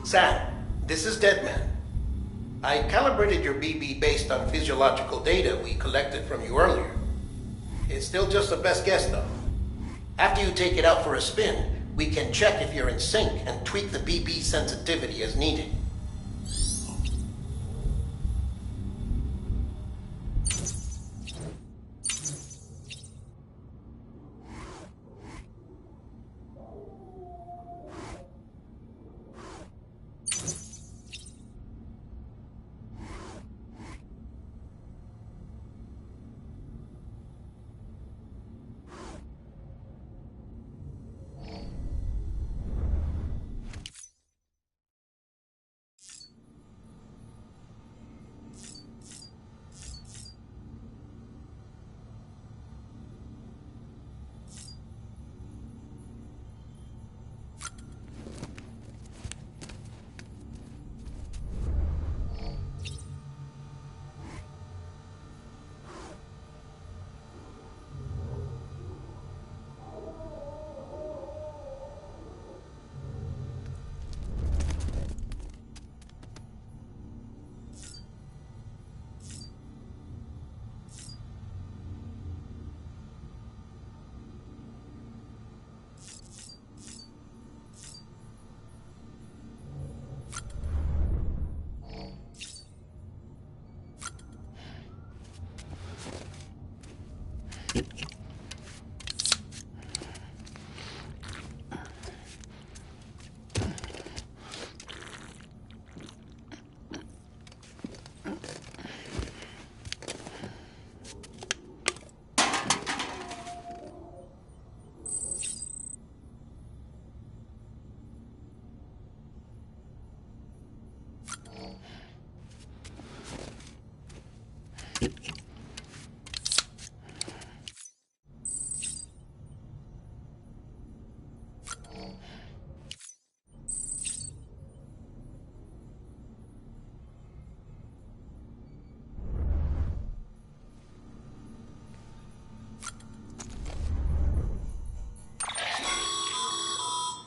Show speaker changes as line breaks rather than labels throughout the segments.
Sam, this is Deadman. I calibrated your BB based on physiological data we collected from you earlier. It's still just a best guess, though. After you take it out for a spin, we can check if you're in sync and tweak the BB sensitivity as needed.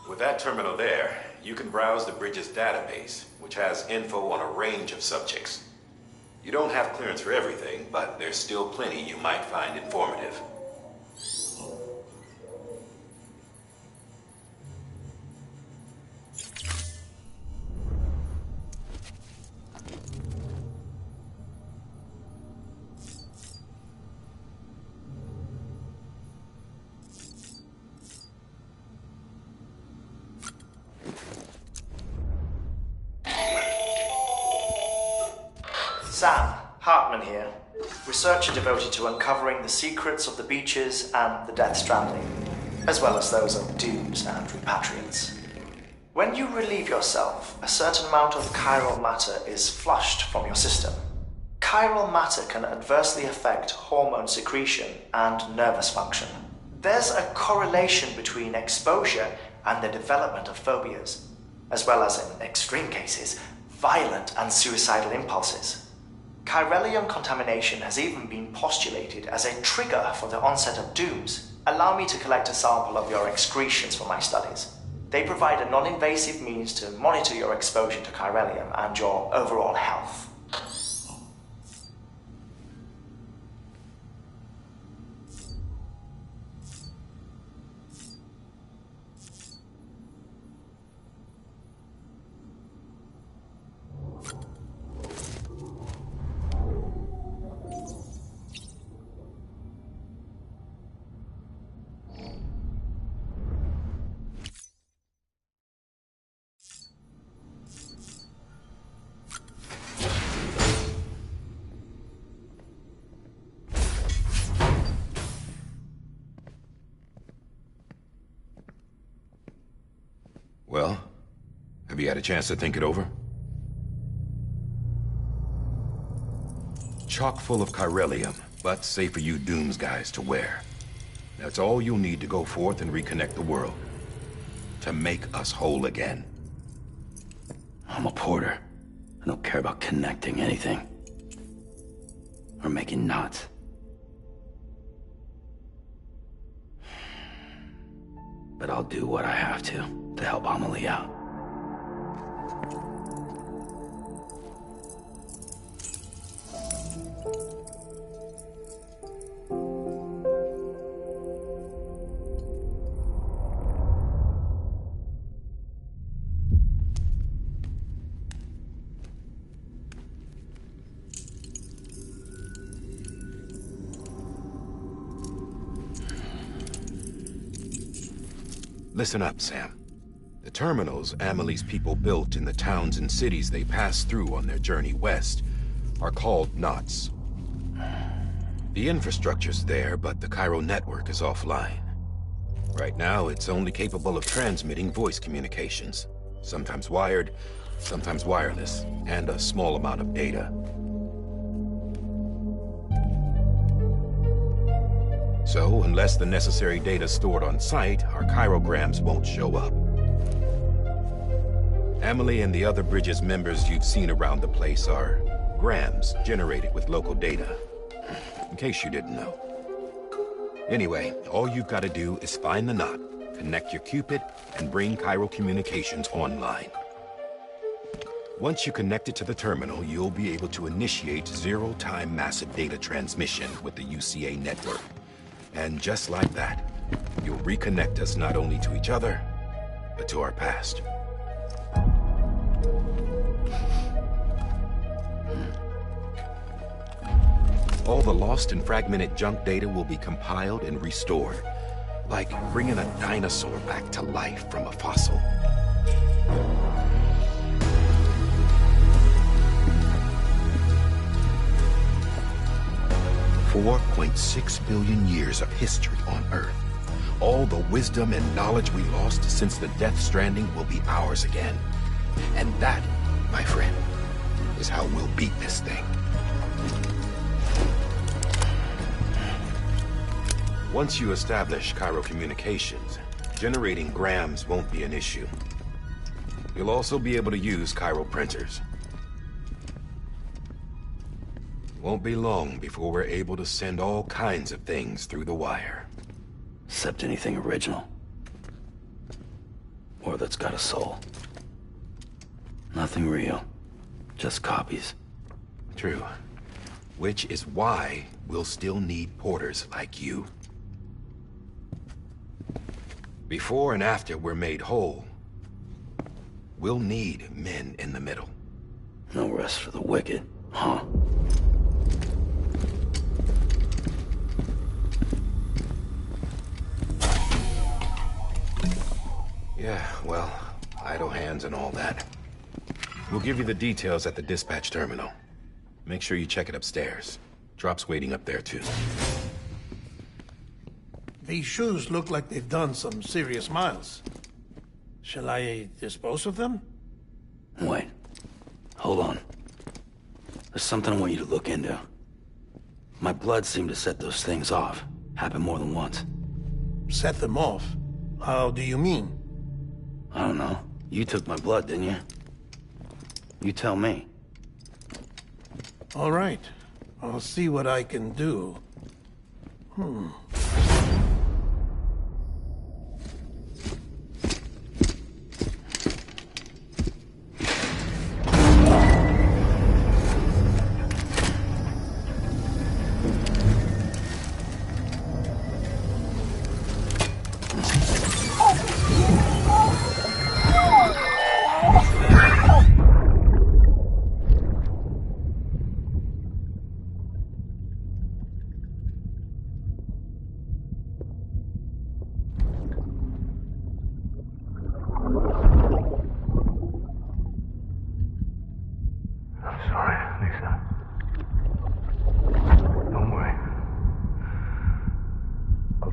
With that terminal there, you can browse the bridge's database, which has info on a range of subjects. You don't have clearance for everything, but there's still plenty you might find informative.
Sam, Hartman here, researcher devoted to uncovering the secrets of the beaches and the Death Stranding, as well as those of dooms and repatriates. When you relieve yourself, a certain amount of chiral matter is flushed from your system. Chiral matter can adversely affect hormone secretion and nervous function. There's a correlation between exposure and the development of phobias, as well as, in extreme cases, violent and suicidal impulses. Chiralium contamination has even been postulated as a trigger for the onset of dooms. Allow me to collect a sample of your excretions for my studies. They provide a non-invasive means to monitor your exposure to chiralium and your overall health.
Well, have you had a chance to think it over? Chock full of chiralium, but safe for you Dooms guys to wear. That's all you'll need to go forth and reconnect the world. To make us whole again.
I'm a porter. I don't care about connecting anything. Or making knots. But I'll do what I have to help Amelie out.
Listen up, Sam. The terminals Amelie's people built in the towns and cities they passed through on their journey west are called knots. The infrastructure's there, but the Cairo network is offline. Right now, it's only capable of transmitting voice communications. Sometimes wired, sometimes wireless, and a small amount of data. So, unless the necessary data's stored on site, our chirograms won't show up. Amelie and the other Bridges members you've seen around the place are grams generated with local data. In case you didn't know. Anyway, all you've got to do is find the knot, connect your Cupid, and bring Cairo Communications online. Once you connect it to the terminal, you'll be able to initiate zero-time massive data transmission with the UCA network. And just like that, you'll reconnect us not only to each other, but to our past. All the lost and fragmented junk data will be compiled and restored, like bringing a dinosaur back to life from a fossil. $4.6 billion years of history on Earth. All the wisdom and knowledge we lost since the Death Stranding will be ours again. And that, my friend, is how we'll beat this thing. Once you establish Cairo Communications, generating grams won't be an issue. You'll also be able to use Cairo printers. Won't be long before we're able to send all kinds of things through the wire.
Except anything original. Or that's got a soul. Nothing real. Just copies.
True. Which is why we'll still need porters like you. Before and after we're made whole, we'll need men in the middle.
No rest for the wicked, huh?
Yeah, well, idle hands and all that. We'll give you the details at the dispatch terminal. Make sure you check it upstairs. Drop's waiting up there, too.
These shoes look like they've done some serious miles. Shall I dispose of them?
Wait. Hold on. There's something I want you to look into. My blood seemed to set those things off. Happened more than once.
Set them off? How do you mean?
I don't know. You took my blood, didn't you? You tell me.
All right. I'll see what I can do.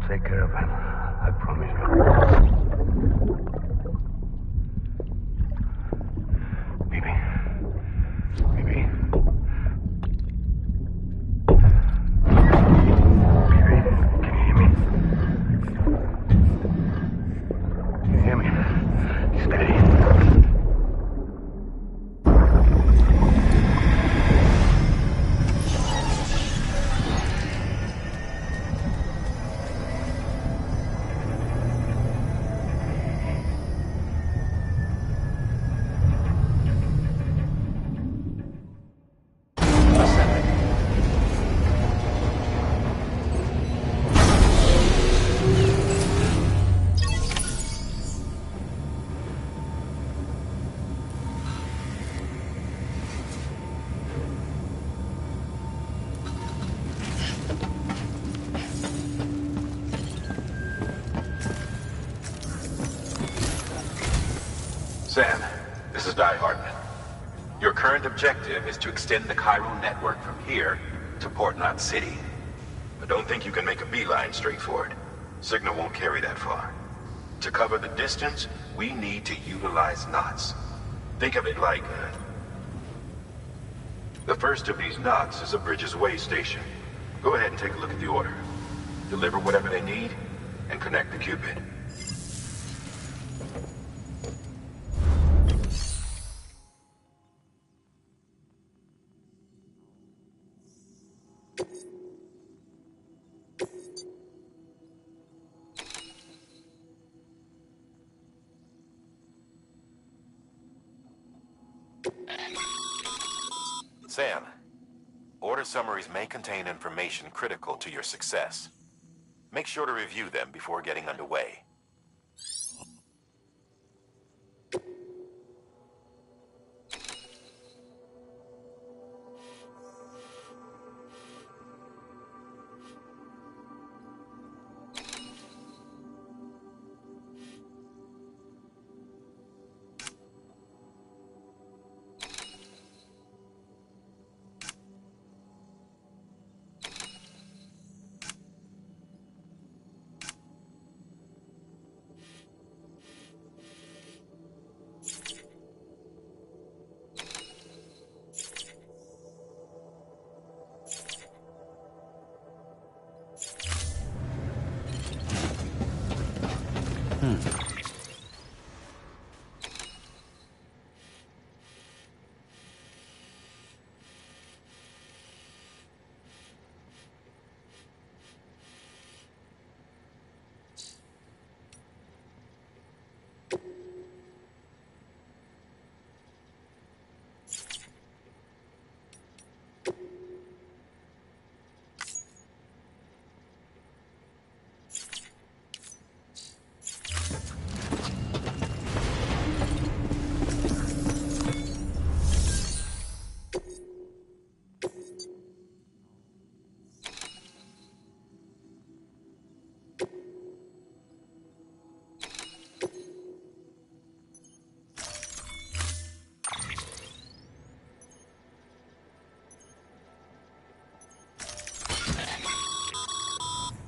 Take care of him. I promise you. Baby. Baby. Baby, can you hear me? Can you hear me? Steady.
Sam, this is Die Hardman. Your current objective is to extend the Cairo network from here to Port Knot City. But don't think you can make a beeline straight for it. Signal won't carry that far. To cover the distance, we need to utilize knots. Think of it like... the first of these knots is a Bridges Way station. Go ahead and take a look at the order. Deliver whatever they need, and connect the Cupid. Sam, order summaries may contain information critical to your success. Make sure to review them before getting underway.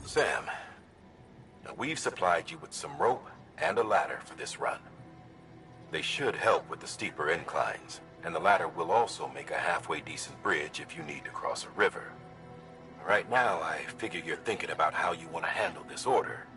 Sam, now we've supplied you with some rope and a ladder for this run. They should help with the steeper inclines, and the ladder will also make a halfway decent bridge if you need to cross a river. Right now, I figure you're thinking about how you want to handle this order.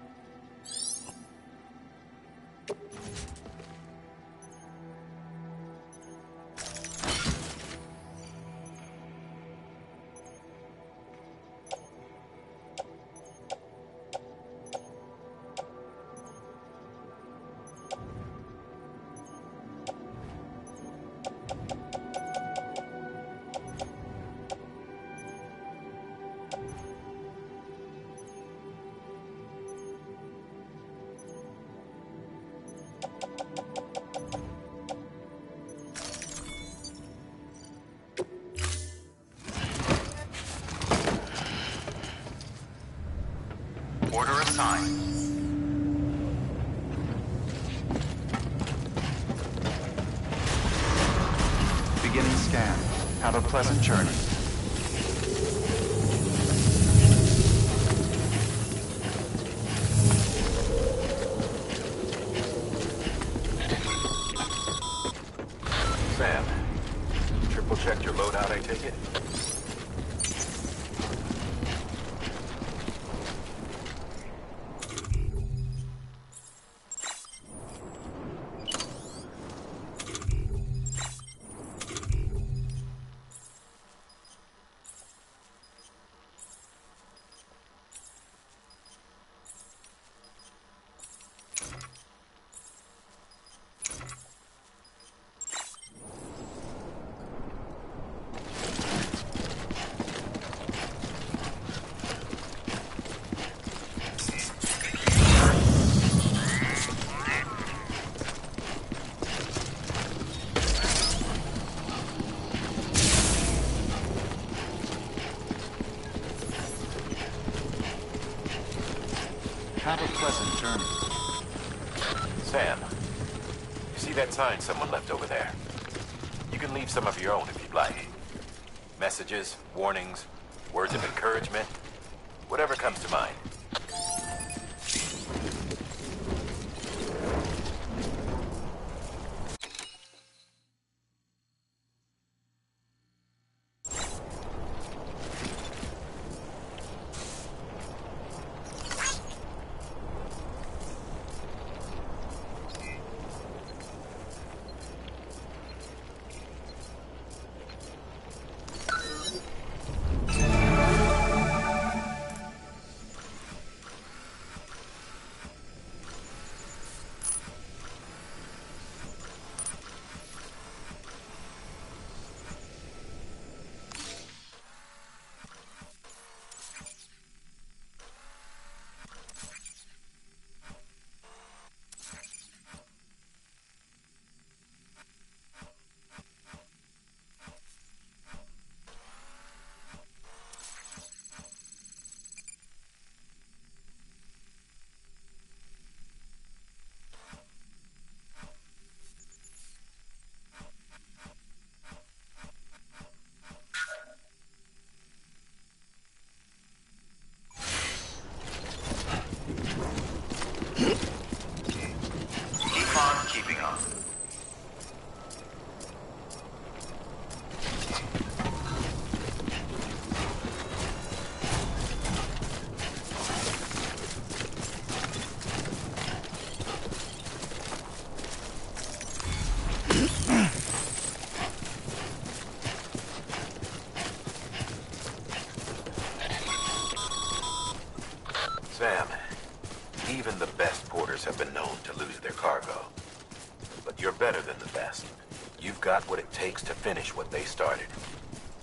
Order assigned. Beginning scan. Have a pleasant journey.
Sam, triple check your loadout, I take it? Have a pleasant journey. Sam, you See that sign someone left over there? You can leave some of your own if you'd like. Messages, warnings, words of encouragement, whatever comes to mind.
Keep on keeping on.
Sam, even the best porters have been known to lose their cargo. But you're better than the best. You've got what it takes to finish what they started.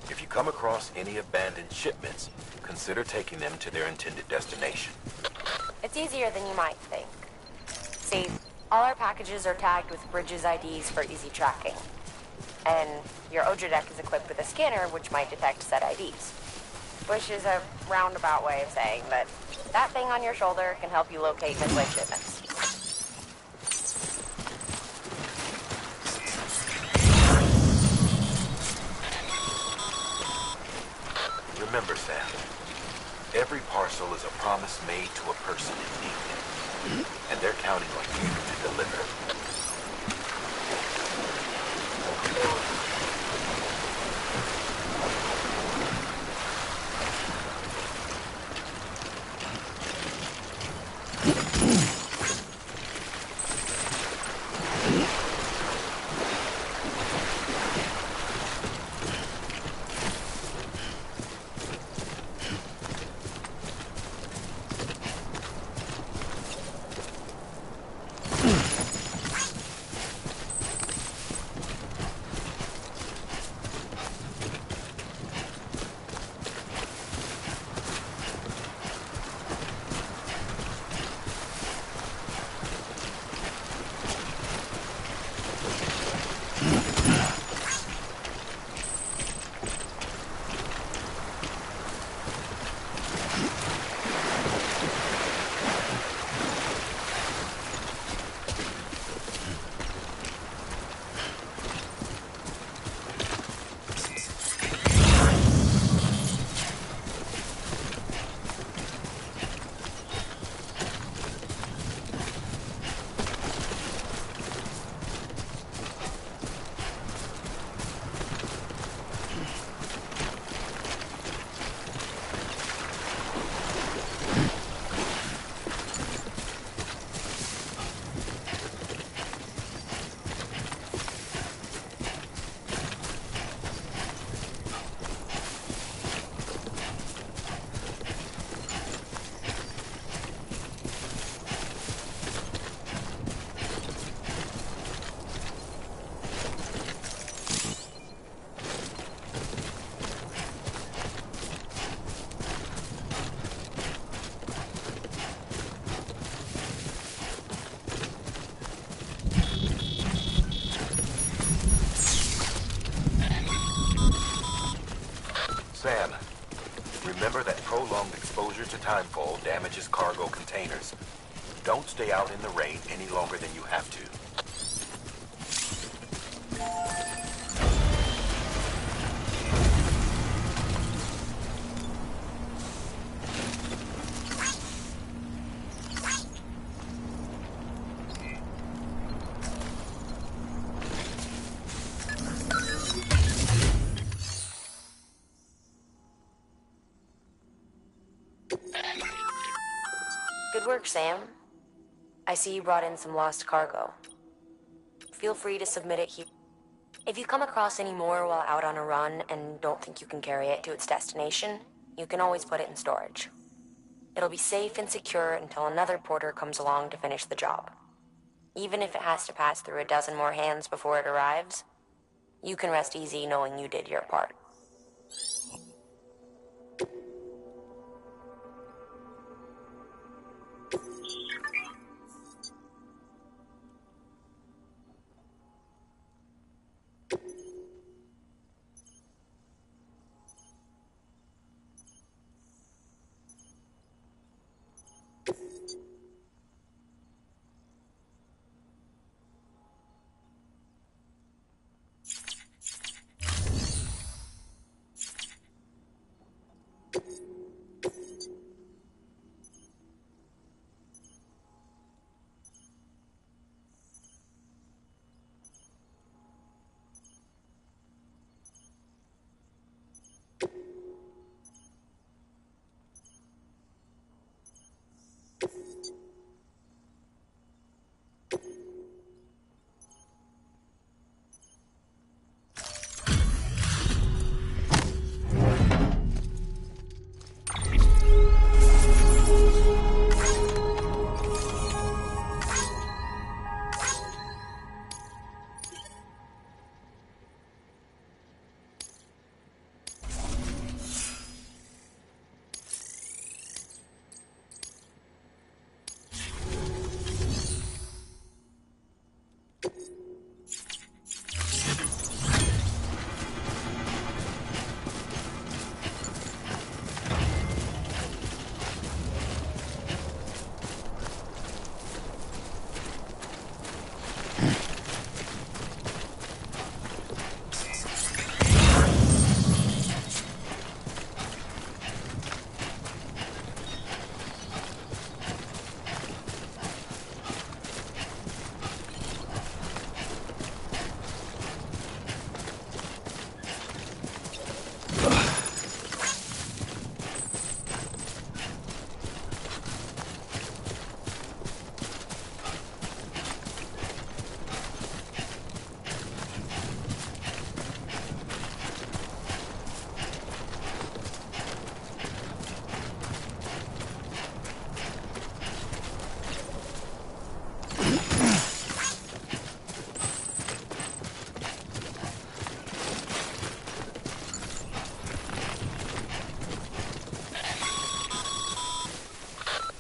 If you come across any abandoned shipments, consider taking them to their intended destination.
It's easier than you might think. See, all our packages are tagged with Bridges IDs for easy tracking. And your Odra deck is equipped with a scanner which might detect said IDs. Which is a roundabout way of saying that that thing on your shoulder can help you locate mislaid shipments.
Remember, Sam, every parcel is a promise made to a person in need. And they're counting on you to deliver. Sam, remember that prolonged exposure to timefall damages cargo containers. Don't stay out in the rain any longer than you have to.
work, Sam. I see you brought in some lost cargo. Feel free to submit it here. If you come across any more while out on a run and don't think you can carry it to its destination, you can always put it in storage. It'll be safe and secure until another porter comes along to finish the job. Even if it has to pass through a dozen more hands before it arrives, you can rest easy knowing you did your part.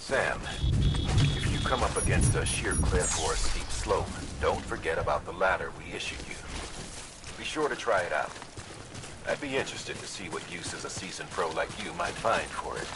Sam, if you come up against a sheer cliff or a steep slope, don't forget about the ladder we issued you. Be sure to try it out. I'd be interested to see what uses a seasoned pro like you might find for it.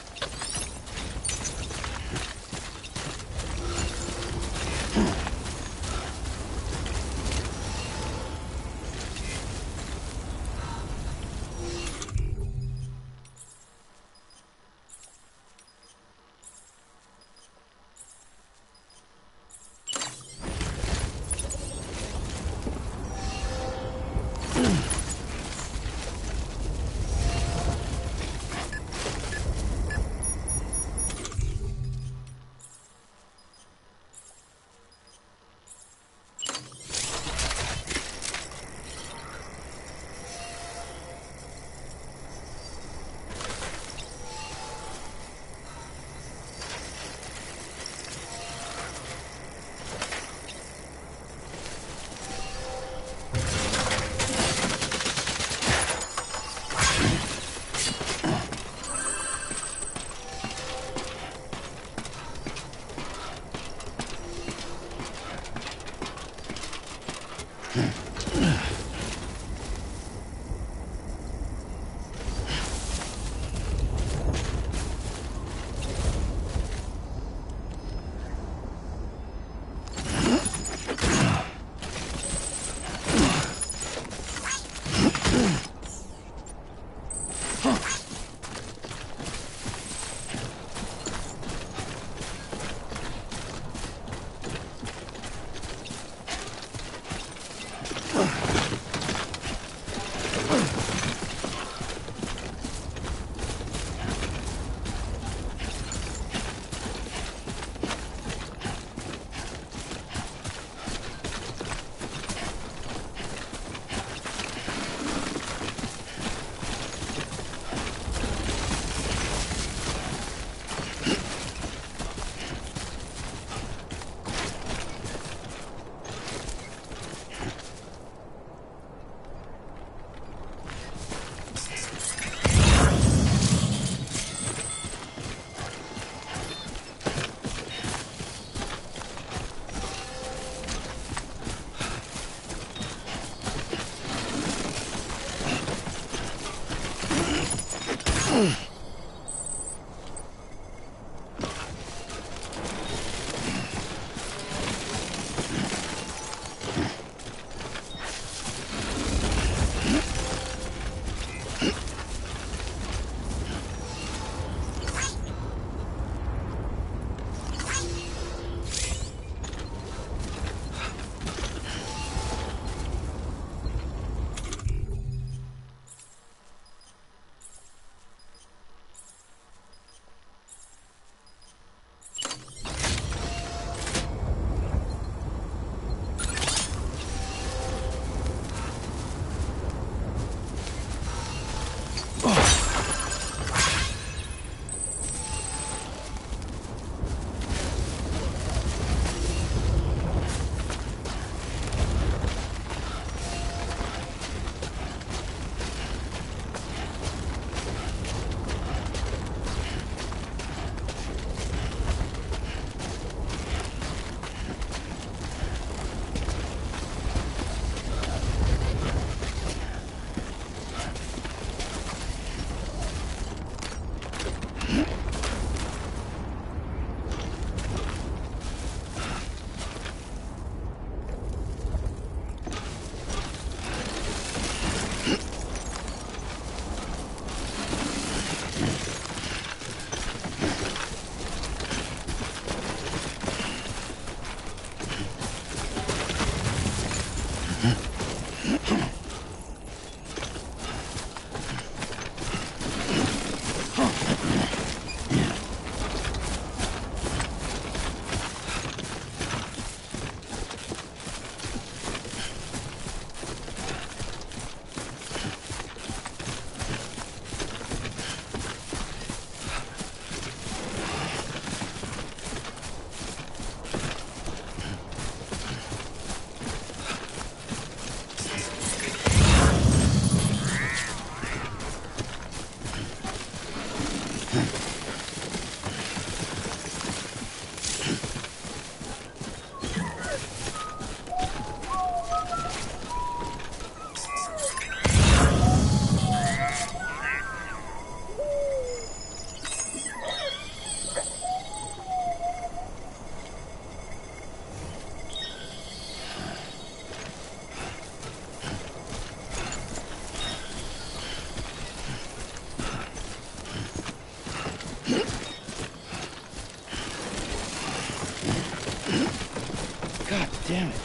God damn it.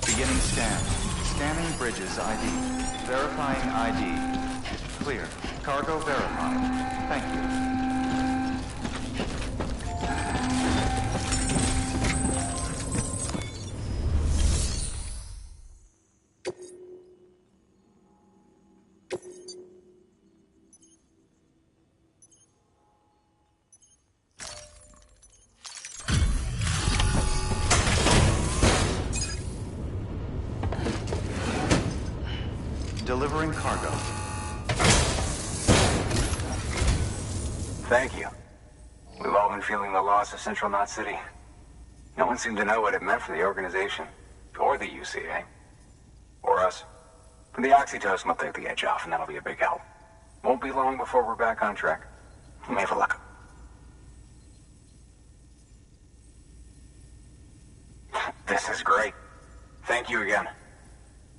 Beginning scan. Scanning bridges ID. Verifying ID. Clear. Cargo verified. Thank you. Delivering cargo.
Thank you. We've all been feeling the loss of Central Knot City. No one seemed to know what it meant for the organization. Or the UCA. Or us. But the oxytocin will take the edge off, and that'll be a big help. Won't be long before we're back on track. May have luck. This is great. Thank you again.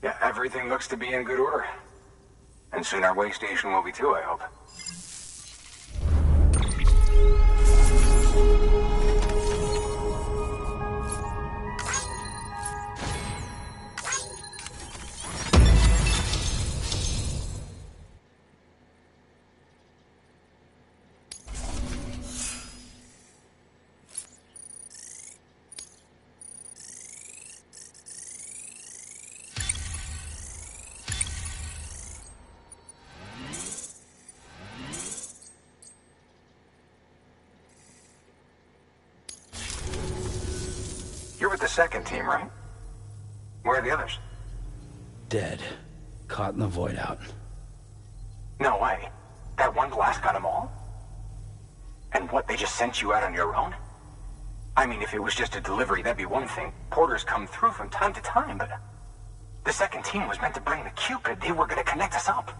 Yeah, everything looks to be in good order. And soon our way station will be too, I hope. with the second team, right? Where are the others?
Dead. Caught in the void out.
No way. That one blast got them all? And what, they just sent you out on your own? I mean, if it was just a delivery, that'd be one thing. Porters come through from time to time, but... The second team was meant to bring the Cupid. They were gonna connect us up.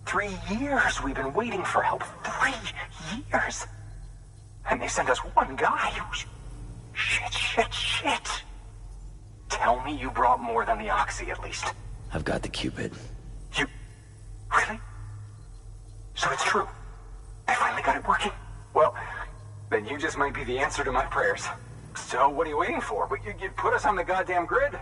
3 years we've been waiting for help. 3 years! And they sent us one guy. Shit. Tell me you brought more than the Oxy, at least.
I've got the Cupid.
You... Really? So it's true. I finally got it working. Well, then you just might be the answer to my prayers. So what are you waiting for? You put us on the goddamn grid?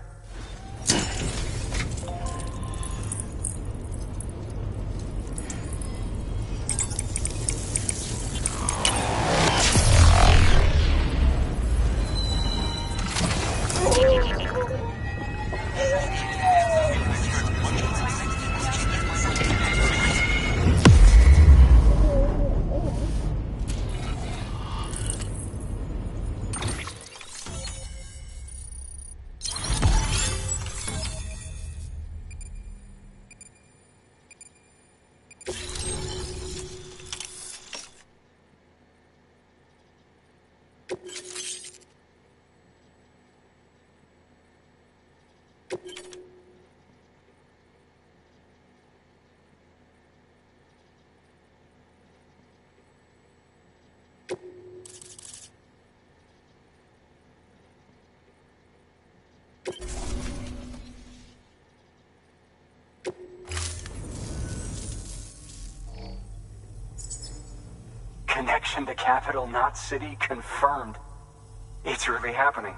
Connection to capital, not city, confirmed. It's really happening.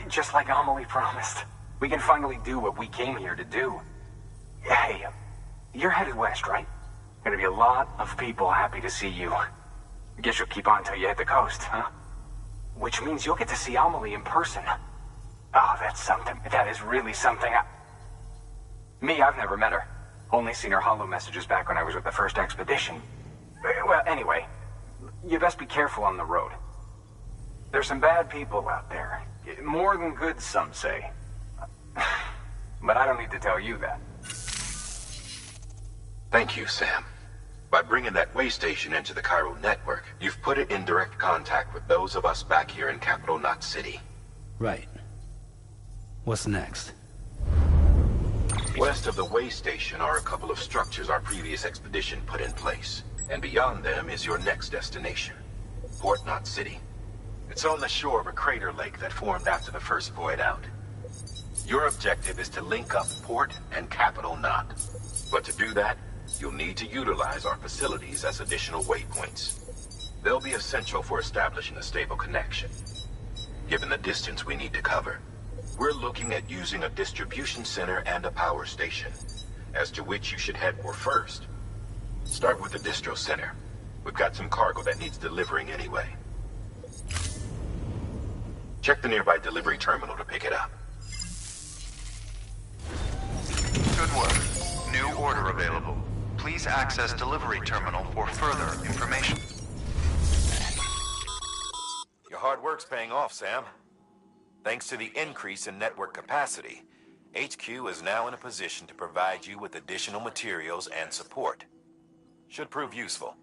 Just like Amelie promised. We can finally do what we came here to do. Hey, you're headed west, right? Gonna be a lot of people happy to see you. Guess you'll keep on till you hit the coast, huh? Which means you'll get to see Amelie in person. Oh, that's something. That is really something. Me, I've never met her. Only seen her holo messages back when I was with the first expedition. Well, anyway, you best be careful on the road. There's some bad people out there. More than good, some say. But I don't need to tell you that.
Thank you, Sam. By bringing that way station into the Cairo network, you've put it in direct contact with those of us back here in Capital Knot City.
Right. What's next?
West of the way station are a couple of structures our previous expedition put in place. And beyond them is your next destination, Port Knot City. It's on the shore of a crater lake that formed after the first void out. Your objective is to link up Port and Capital Knot. But to do that, you'll need to utilize our facilities as additional waypoints. They'll be essential for establishing a stable connection. Given the distance we need to cover, we're looking at using a distribution center and a power station, as to which you should head for first. Start with the distro center. We've got some cargo that needs delivering anyway. Check the nearby delivery terminal to pick it up.
Good work. New order available. Please access delivery terminal for further information.
Your hard work's paying off, Sam. Thanks to the increase in network capacity, HQ is now in a position to provide you with additional materials and support. Should prove useful.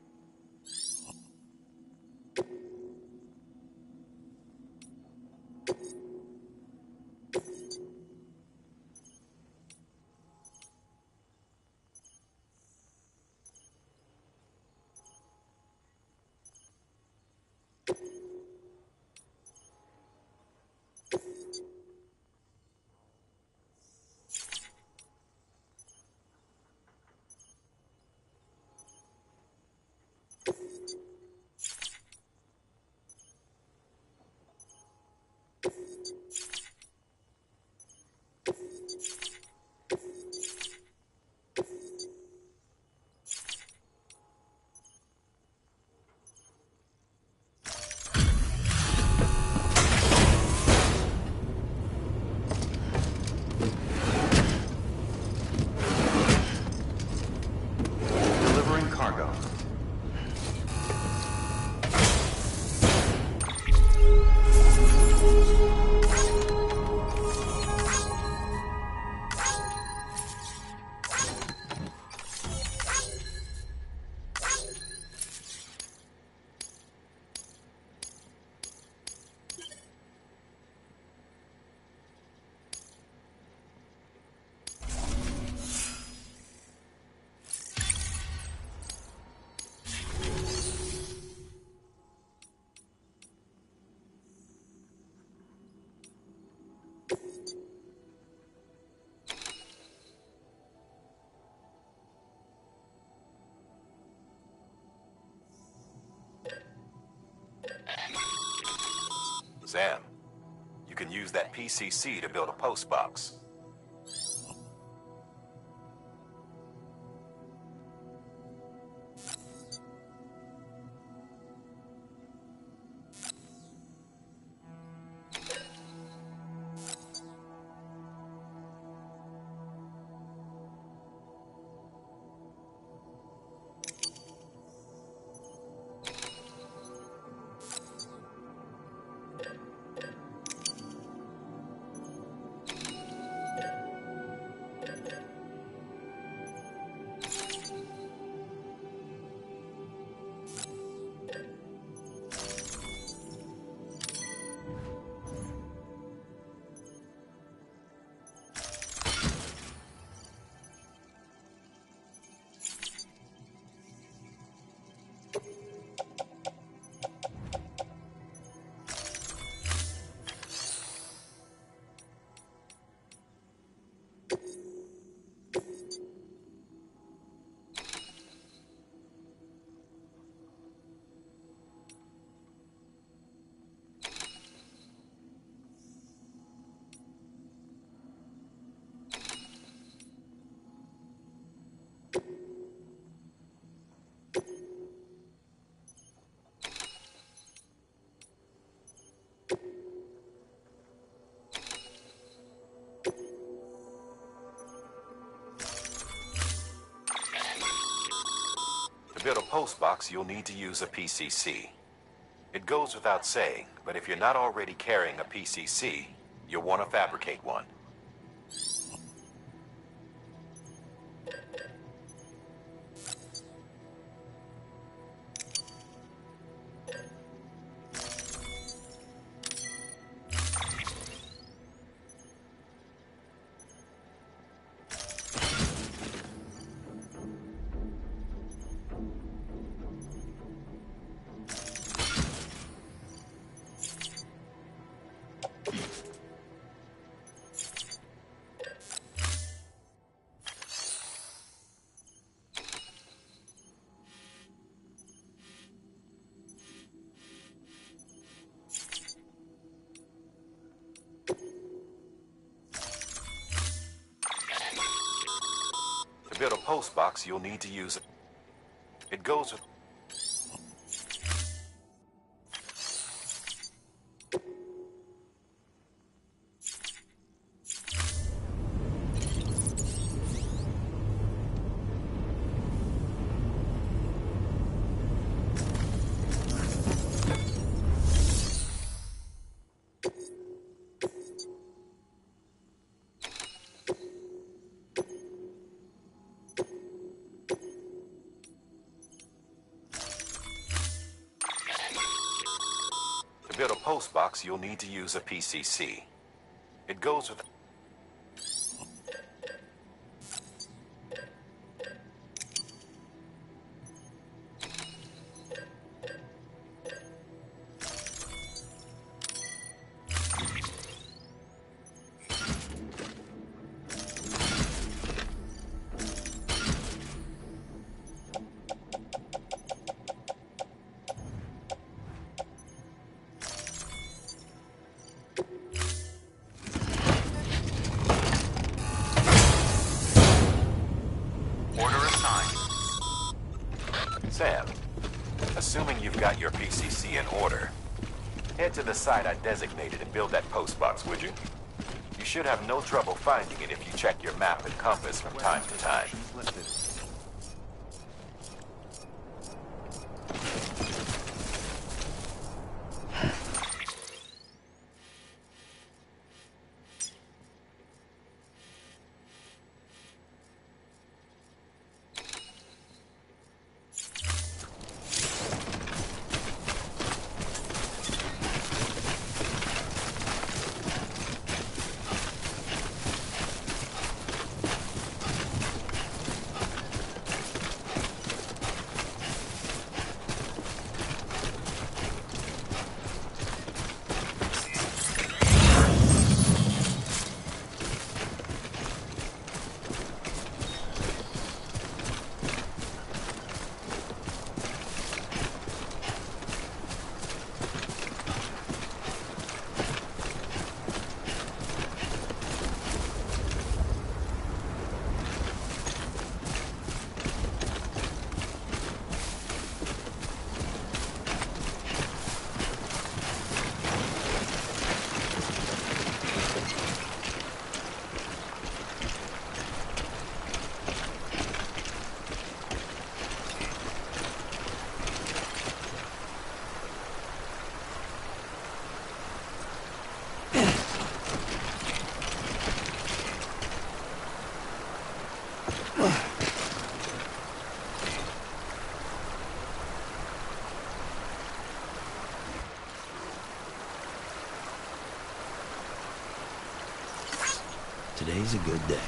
Sam, you can use that PCC to build a post box. To build a post box, you'll need to use a PCC. It goes without saying, but if you're not already carrying a PCC, you'll want to fabricate one. To build a post box, you'll need to use it. It goes with... To build a post box, you'll need to use a PCC. It goes with... Sam, assuming you've got your PCC in order, head to the site I designated and build that post box, would you? You should have no trouble finding it if you check your map and compass from time to time.
Today's a good day.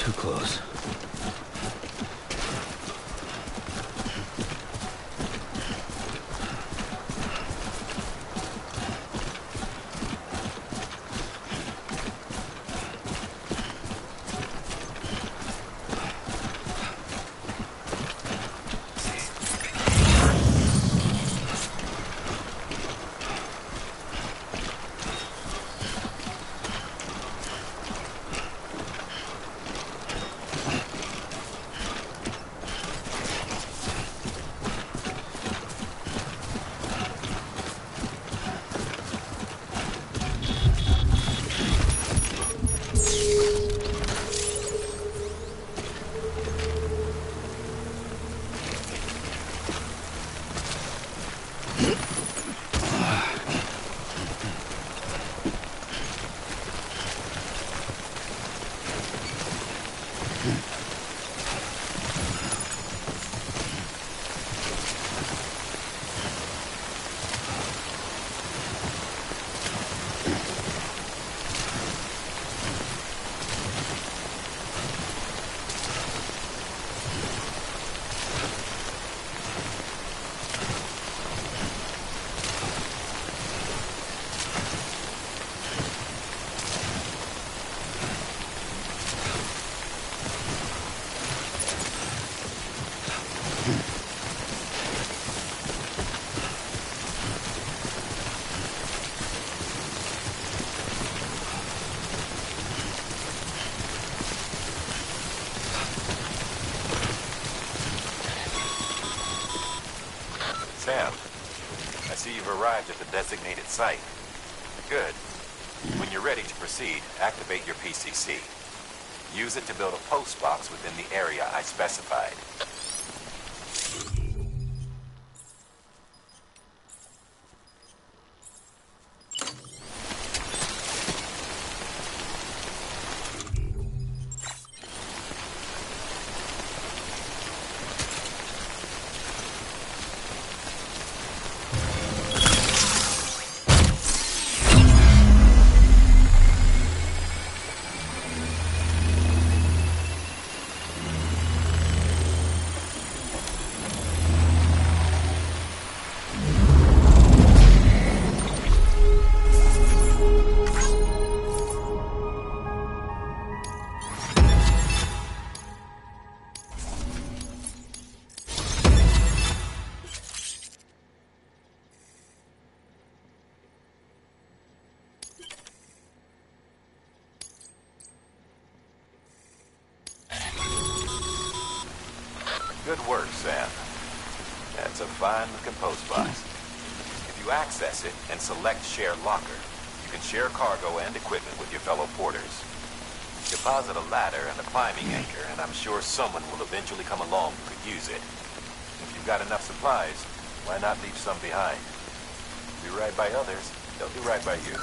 Too close.
Sam, I see you've arrived at the designated site. Good. When you're ready to proceed, activate your PCC. Use it to build a post box within the area I specified. Good work, Sam. That's a fine-looking post box. If you access it and select Share Locker, you can share cargo and equipment with your fellow porters. Deposit a ladder and a climbing anchor, and I'm sure someone will eventually come along who could use it. If you've got enough supplies, why not leave some behind? Do right by others, they'll do right by you.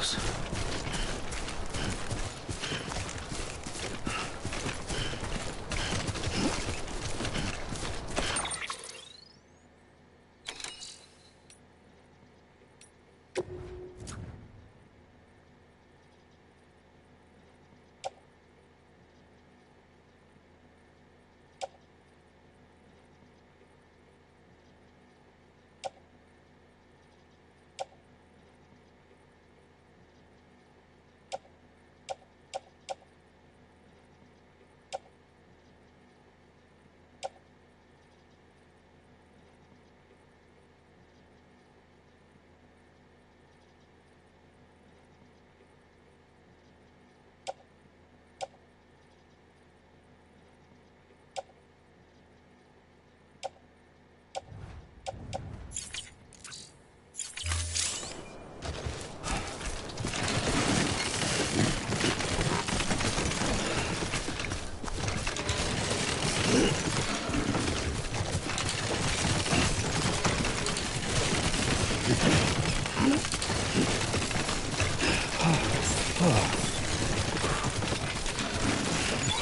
close.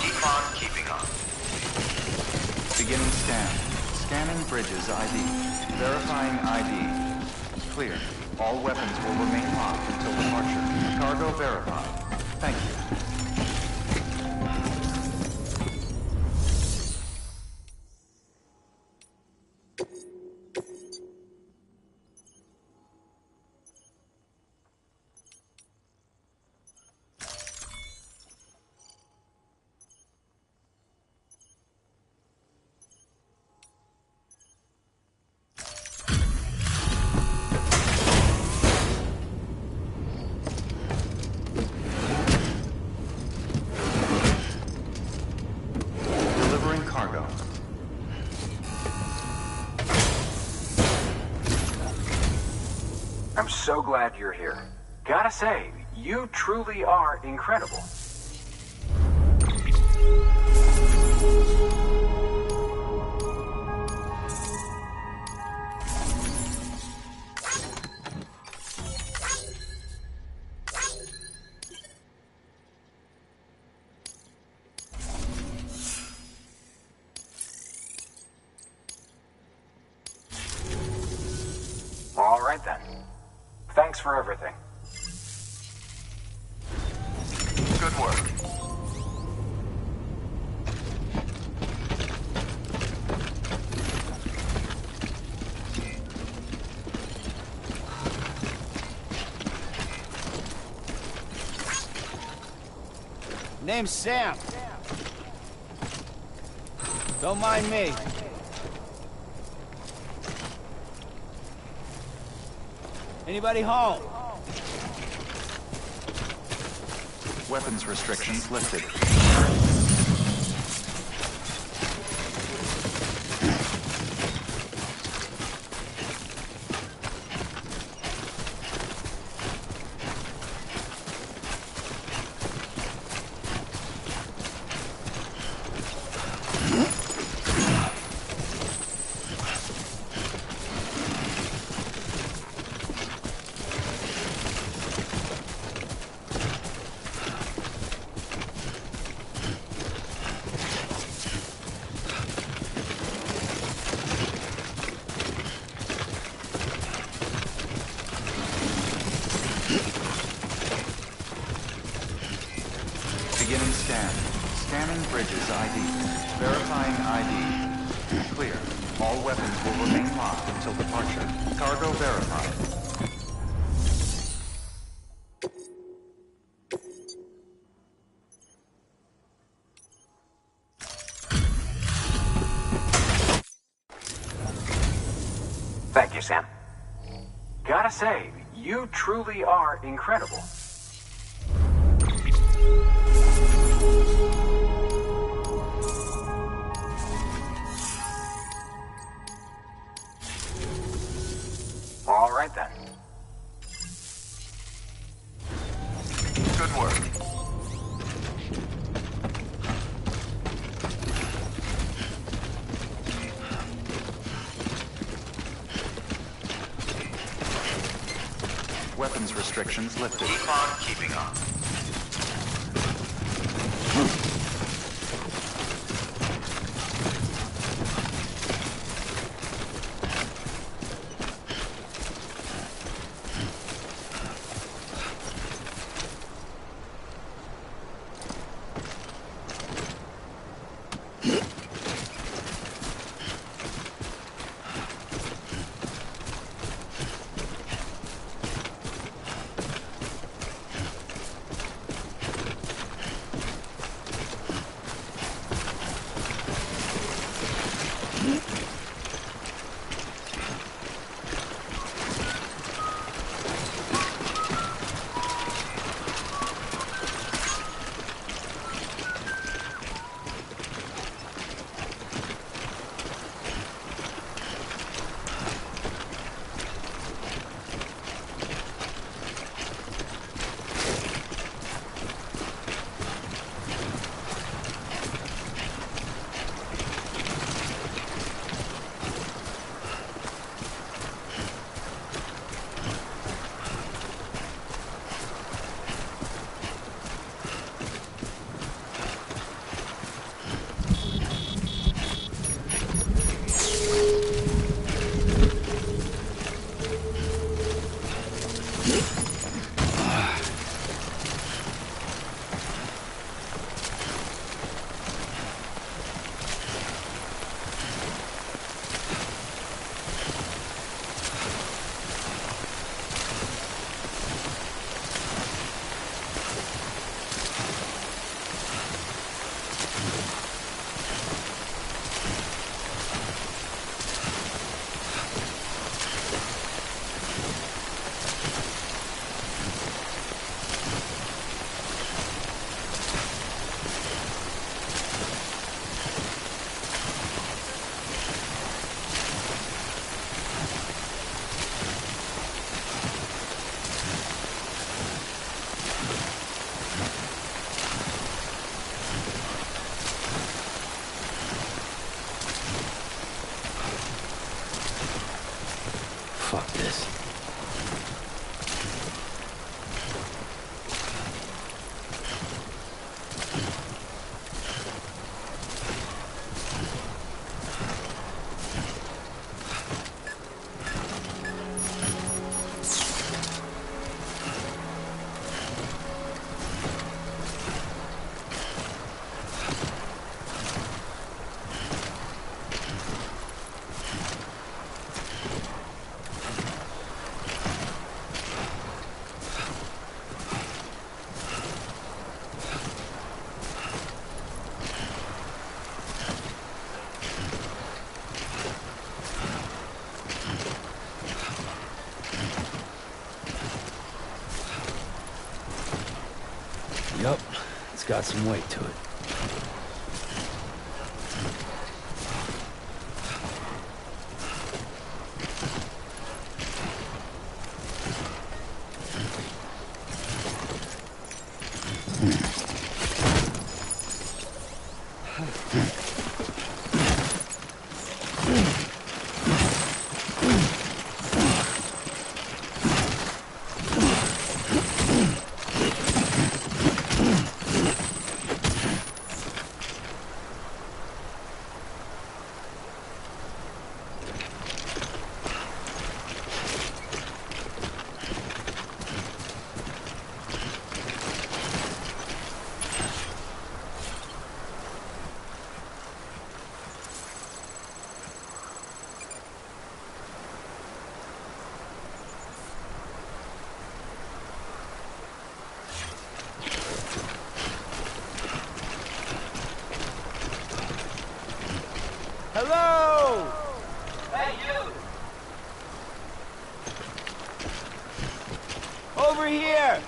Keep on keeping on. Beginning scan. Scanning bridges ID. Verifying ID. Clear. All weapons will remain locked until departure. Cargo verified. Thank you. Delivering cargo.
I'm so glad you're here. Gotta say, you truly are incredible. All right then. Thanks for everything.
Good work.
Name's Sam. Don't mind me. Anybody home?
Weapons restrictions lifted. Beginning scan. Scanning bridges ID. Verifying ID. Clear. All weapons will remain locked until departure. Cargo verified.
Thank you, Sam. Gotta say, you truly are incredible. All right then.
Good work. Weapons restrictions lifted.
Keep on keeping on.
Fuck this. Yup, it's got some weight to it.
Hello! Hey, you! Over here!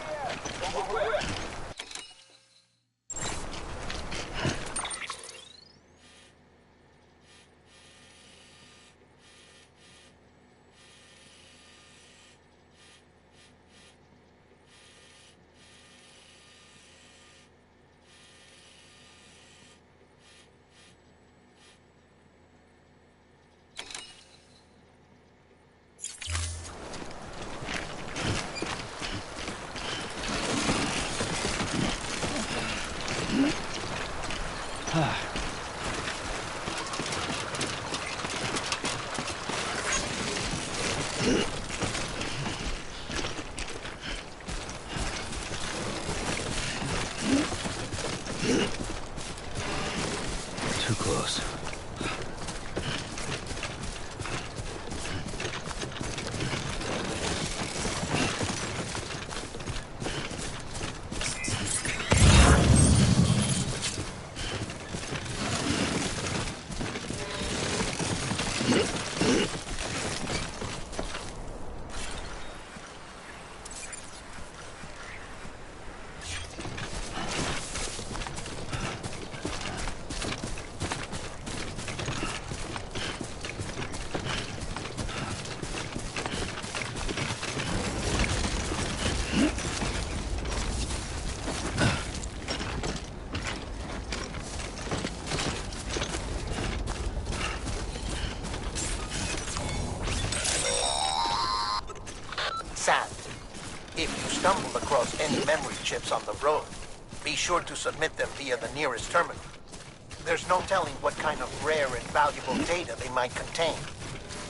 Too close.
Sam, if you stumble across any memory chips on the road, be sure to submit them via the nearest terminal. There's no telling what kind of rare and valuable data they might contain.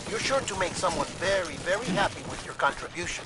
You're sure to make someone very, very happy with your contribution.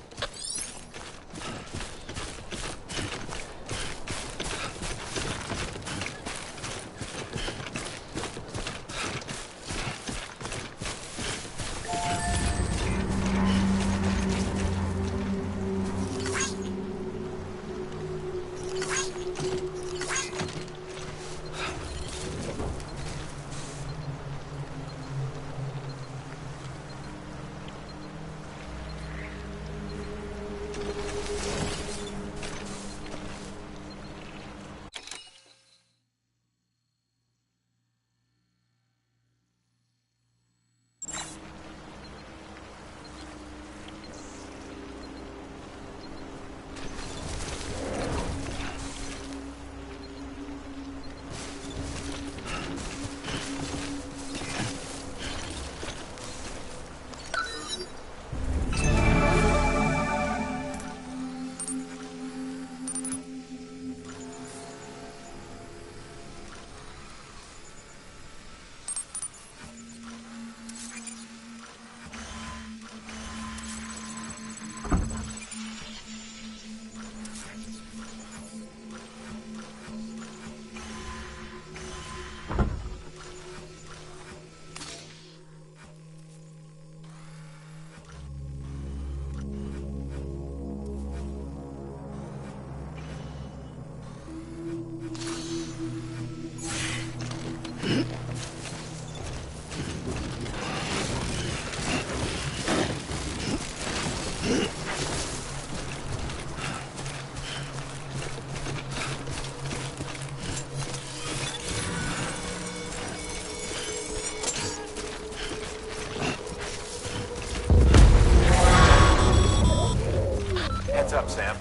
Heads up, Sam.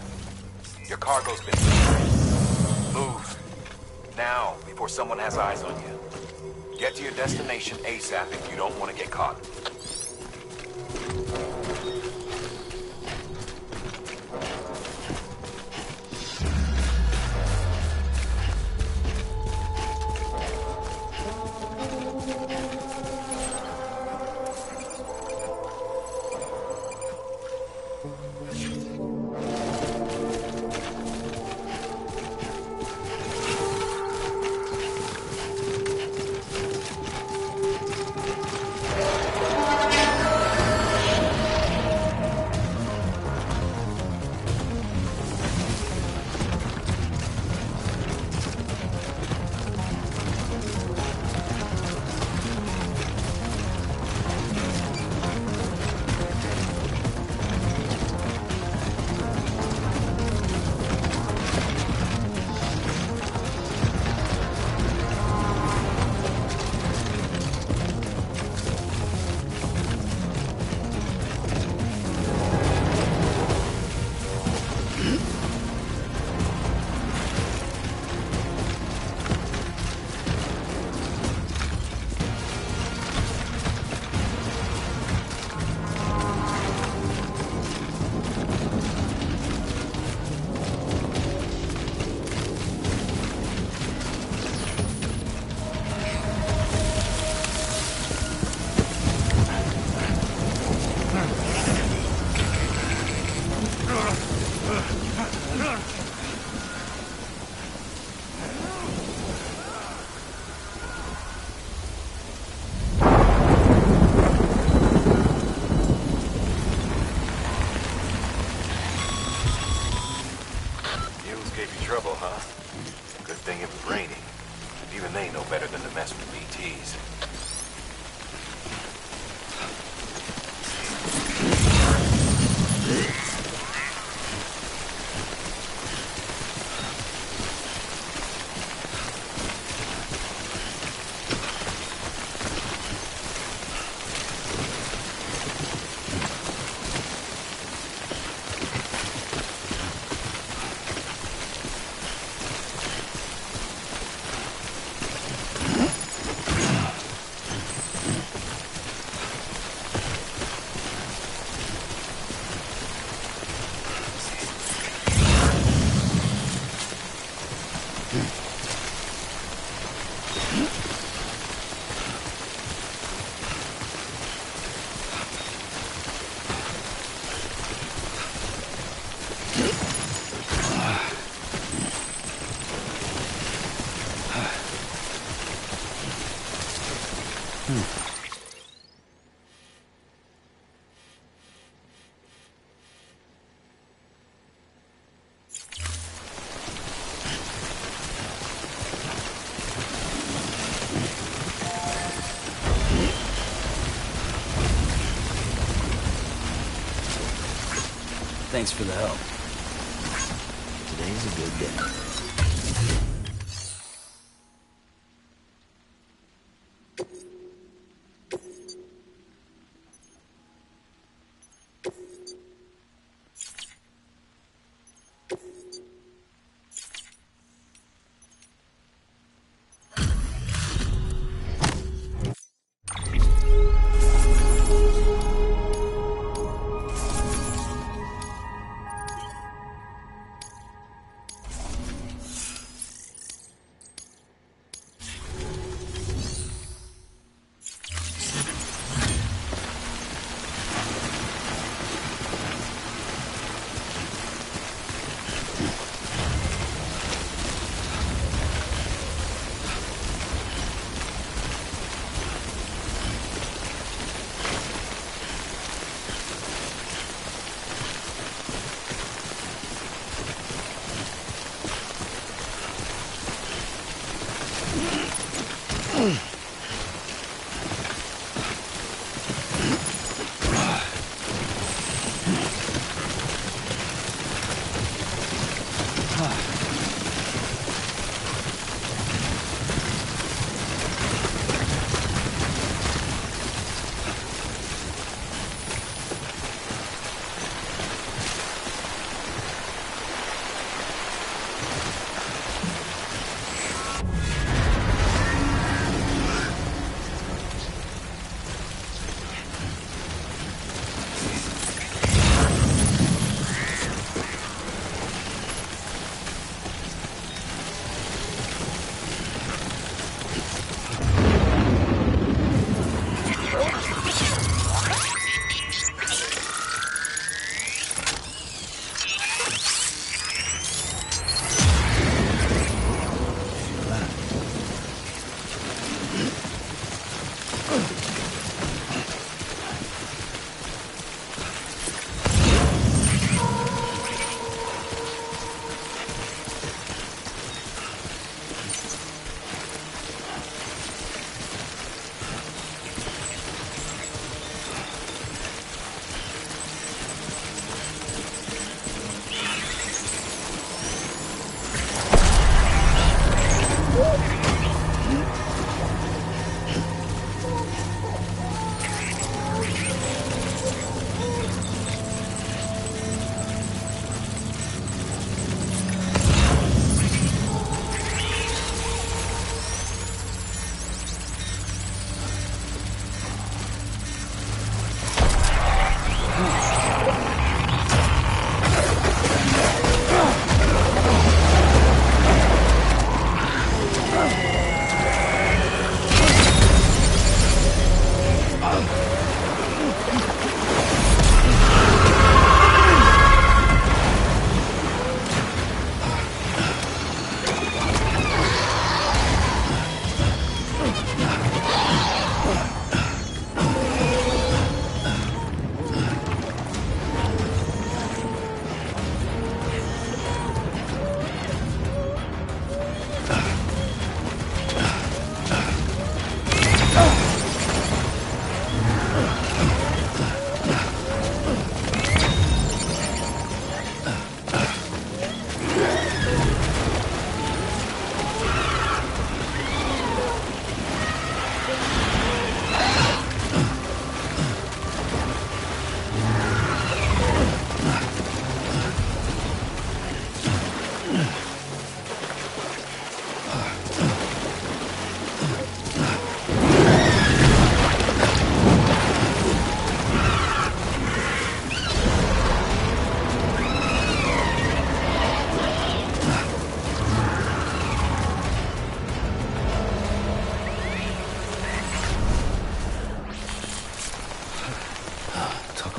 Your cargo's been... Move. Now, before someone has eyes on you. Get to your destination ASAP if you don't want to get caught. no better than to mess with BTs.
Thanks for the help. Today's a good day.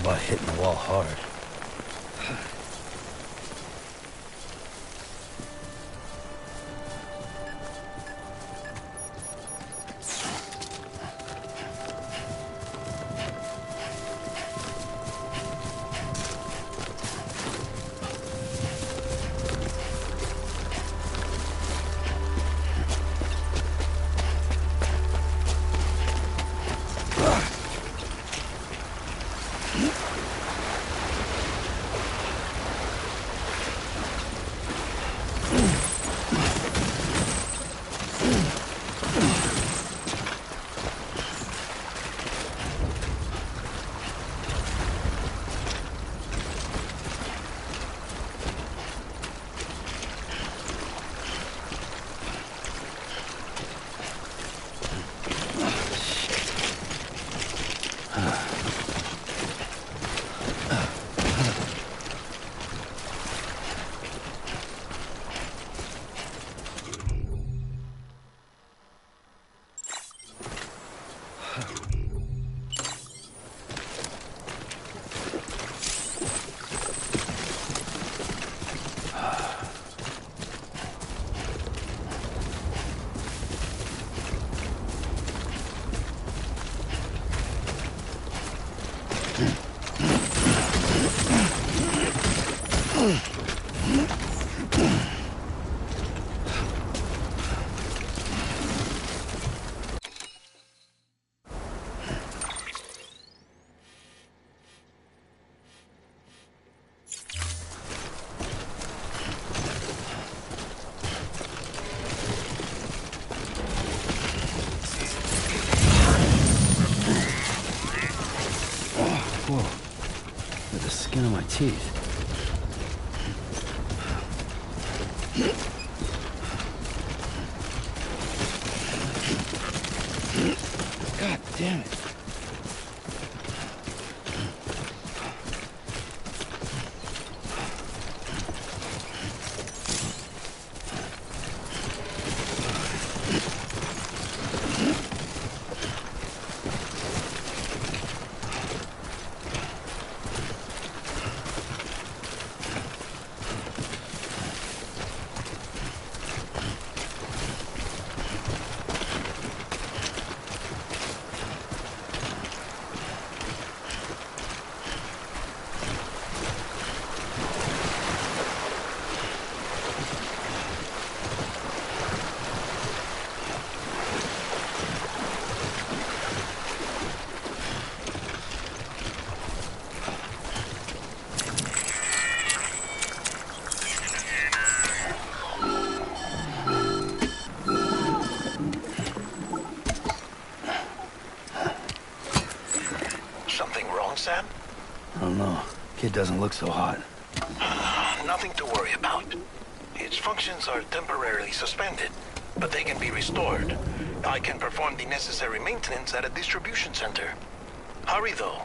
about hitting the wall hard. Whoa. With the skin on my teeth. God damn it.
Sam?
I don't know. Kid doesn't look so hot.
Nothing to worry about. Its functions are temporarily suspended, but they can be restored. I can perform the necessary maintenance at a distribution center. Hurry, though.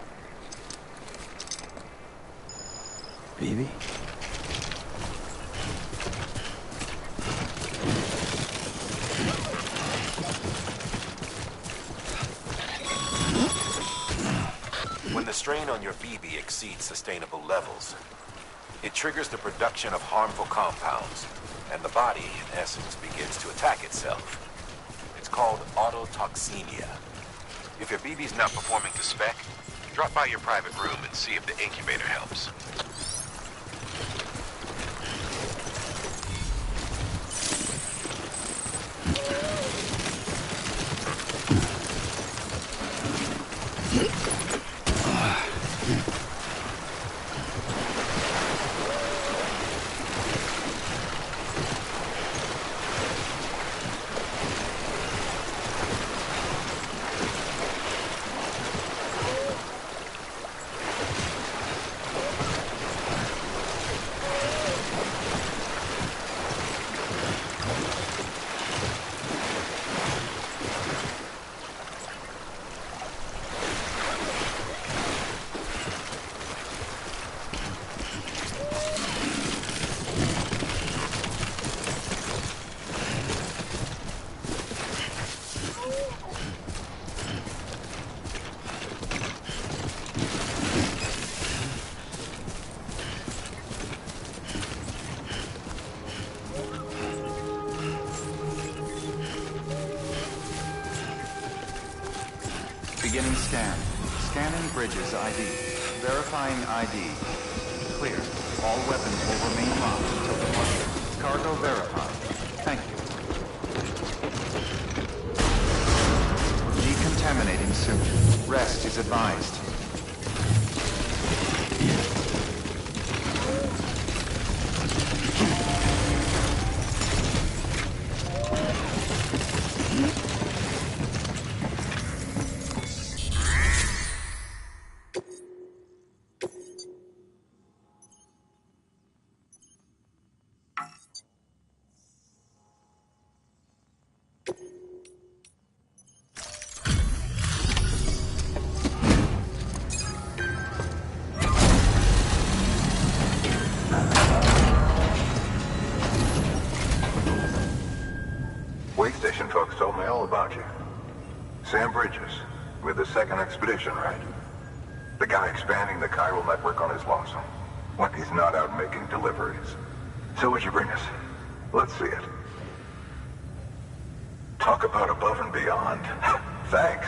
BB?
When the strain on your BB exceeds sustainable levels, it triggers the production of harmful compounds, and the body, in essence, begins to attack itself. It's called autotoxemia. If your BB's not performing to spec, drop by your private room and see if the incubator helps.
Beginning scan. Scanning bridges ID. Verifying ID. Clear. All weapons will remain locked until departure. Cargo verified. Thank you. Decontaminating soon. Rest is advised.
Way station folks told me all about you. Sam Bridges, with the second expedition, right? The guy expanding the chiral network on his lonesome. When he's not out making deliveries. So what'd you bring us? Let's see it. Talk about above and beyond. Thanks.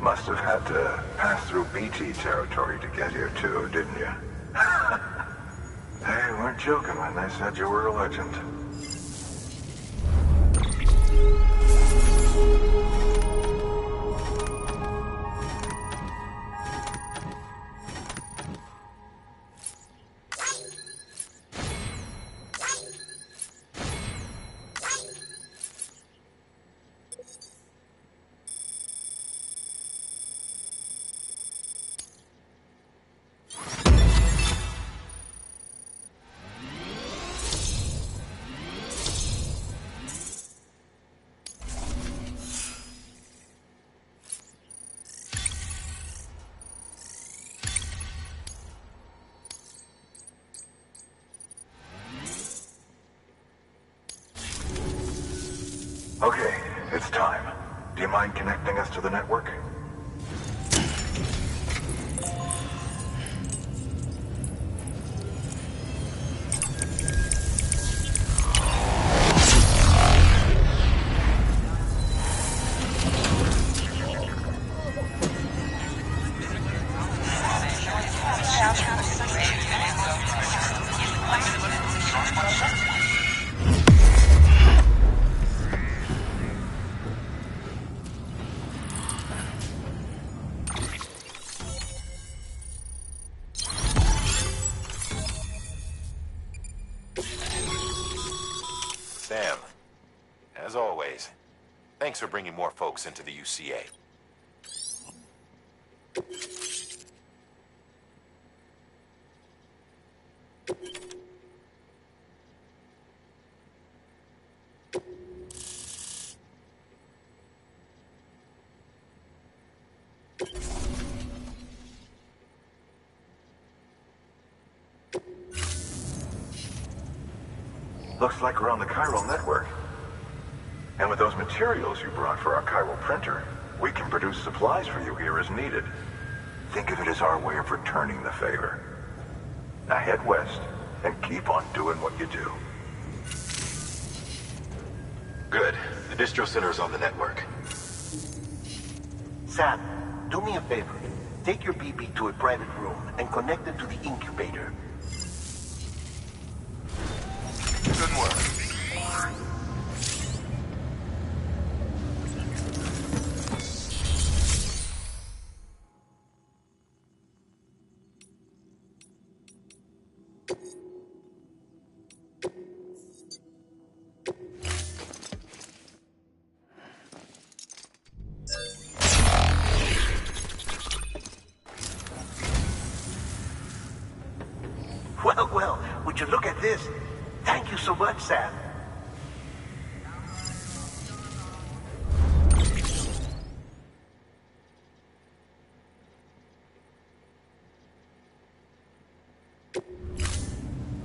Must have had to pass through BT territory to get here too, didn't you? They weren't joking when they said you were a legend. Okay, it's time. Do you mind connecting us to the network?
Sam, as always, thanks for bringing more folks into the UCA.
Looks like we're on the chiral network. And with those materials you brought for our chiral printer, we can produce supplies for you here as needed. Think of it as our way of returning the favor. Now head west and keep on doing what you do.
Good. The distro center is on the network.
Sam, do me a favor. Take your BB to a private room and connect it to the incubator.
Good work.
Well, would you look at this? Thank you so much, Sam.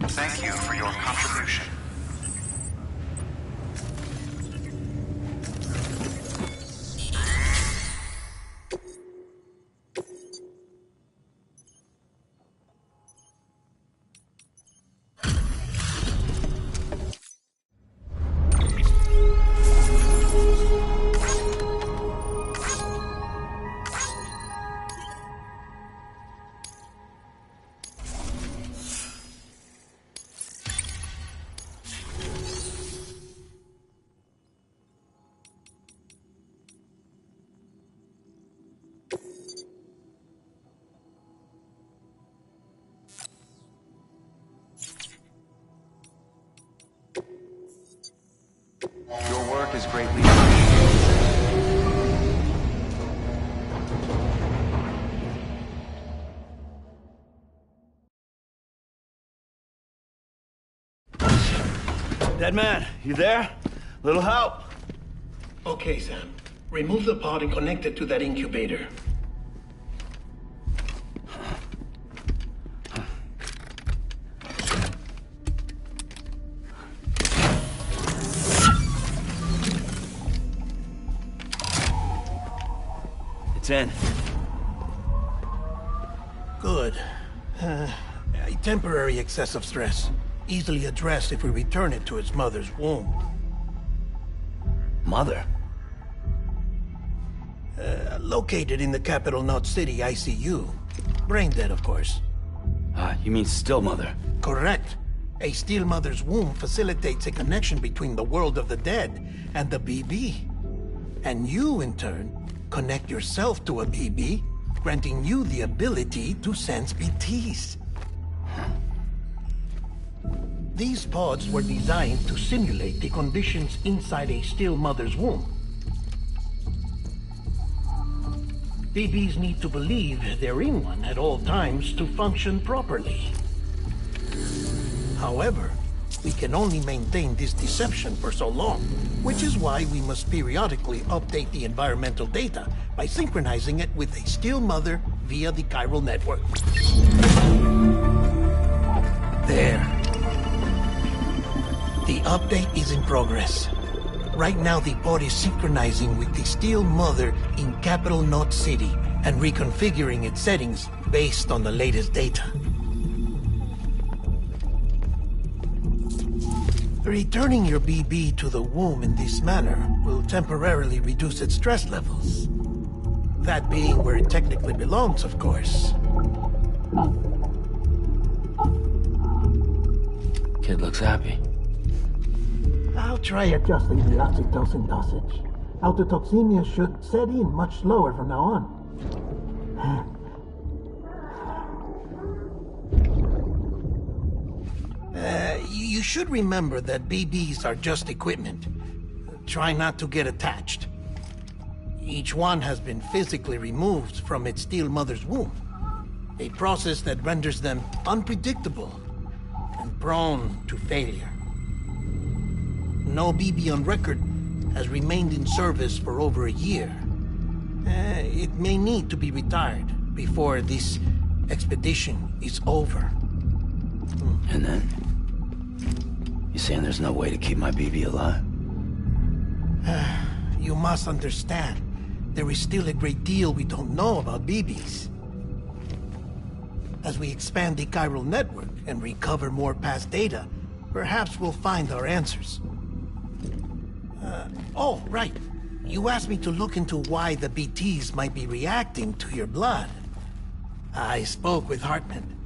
Thank you for your contribution. is greatly appreciated.
Dead man, you there? Little help?
Okay, Sam. Remove the pod and connect it to that incubator.
It's in.
Good. A temporary excessive stress. Easily addressed if we return it to its mother's womb.
Mother?
Located in the capital Knot City ICU. Brain dead, of course.
You mean still mother?
Correct. A still mother's womb facilitates a connection between the world of the dead and the BB. And you, in turn, connect yourself to a BB, granting you the ability to sense BTs. These pods were designed to simulate the conditions inside a still mother's womb. BBs need to believe they're in one at all times to function properly. However, we can only maintain this deception for so long, which is why we must periodically update the environmental data by synchronizing it with a still mother via the chiral network. There. The update is in progress. Right now, the pod is synchronizing with the still mother in capital Knot City and reconfiguring its settings based on the latest data. Returning your BB to the womb in this manner will temporarily reduce its stress levels. That being where it technically belongs, of course.
Kid looks happy.
I'll try adjusting the oxytocin dosage. Autotoxemia should set in much slower from now on. You should remember that BBs are just equipment. Try not to get attached. Each one has been physically removed from its still mother's womb. A process that renders them unpredictable and prone to failure. No BB on record has remained in service for over a year. It may need to be retired before this expedition is over.
And then? You saying there's no way to keep my BB alive?
You must understand, there is still a great deal we don't know about BBs. As we expand the chiral network and recover more past data, perhaps we'll find our answers. Oh, right. You asked me to look into why the BTs might be reacting to your blood. I spoke with Hartman.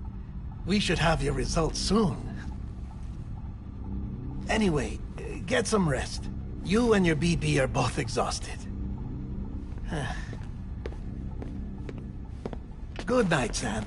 We should have your results soon. Anyway, get some rest. You and your BB are both exhausted. Good night, Sam.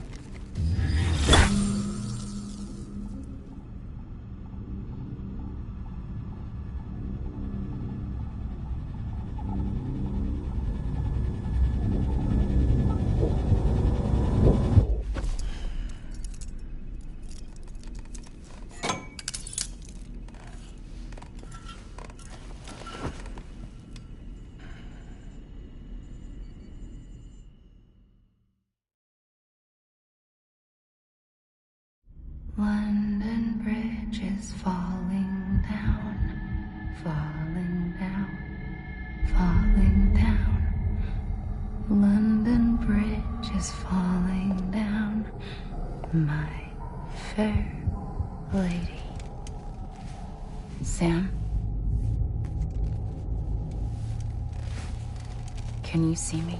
London Bridge is falling down, falling down, falling down. London Bridge is falling down, my fair lady. Sam? Can you see me?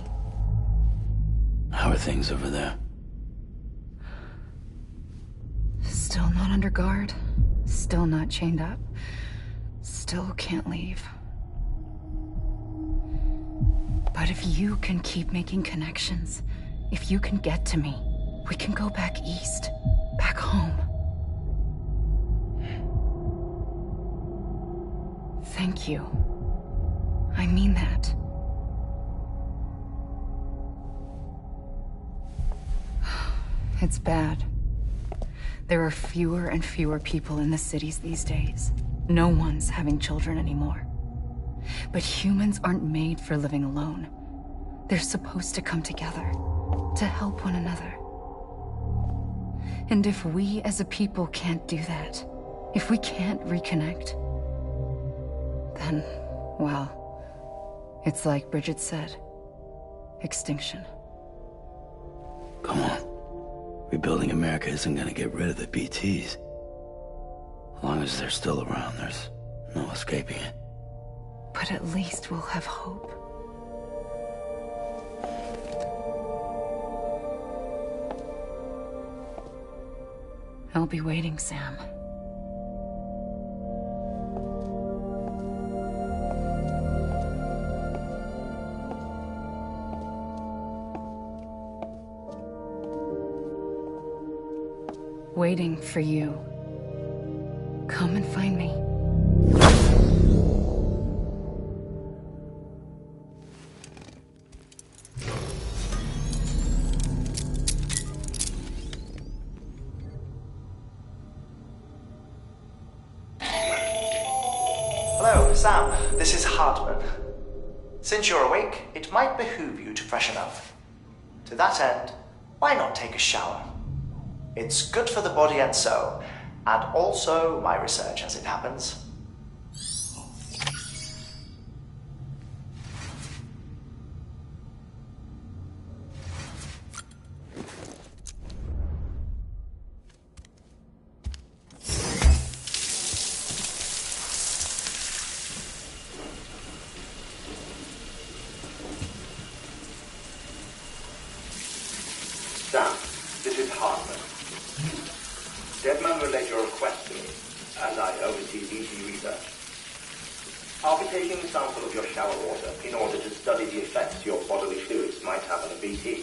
How are things over there?
Still not under guard. Still not chained up. Still can't leave. But if you can keep making connections, if you can get to me, we can go back east. Back home. Thank you. I mean that. It's bad. There are fewer and fewer people in the cities these days. No one's having children anymore. But humans aren't made for living alone. They're supposed to come together, to help one another. And if we as a people can't do that, if we can't reconnect, then, well, it's like Bridget said, extinction.
Come on. Rebuilding America isn't gonna get rid of the BTs. As long as they're still around, there's no escaping it.
But at least we'll have hope. I'll be waiting, Sam. Waiting for you. Come and find me.
Hello, Sam. This is Hartman. Since you're awake, it might behoove you to freshen up. To that end, why not take a shower? It's good for the body and soul, and also my research as it happens.
Sam, this is Hartman. Deadman relayed your request to me, as I oversee BT research. I'll be taking a sample of your shower water in order to study the effects your bodily fluids might have on a BT.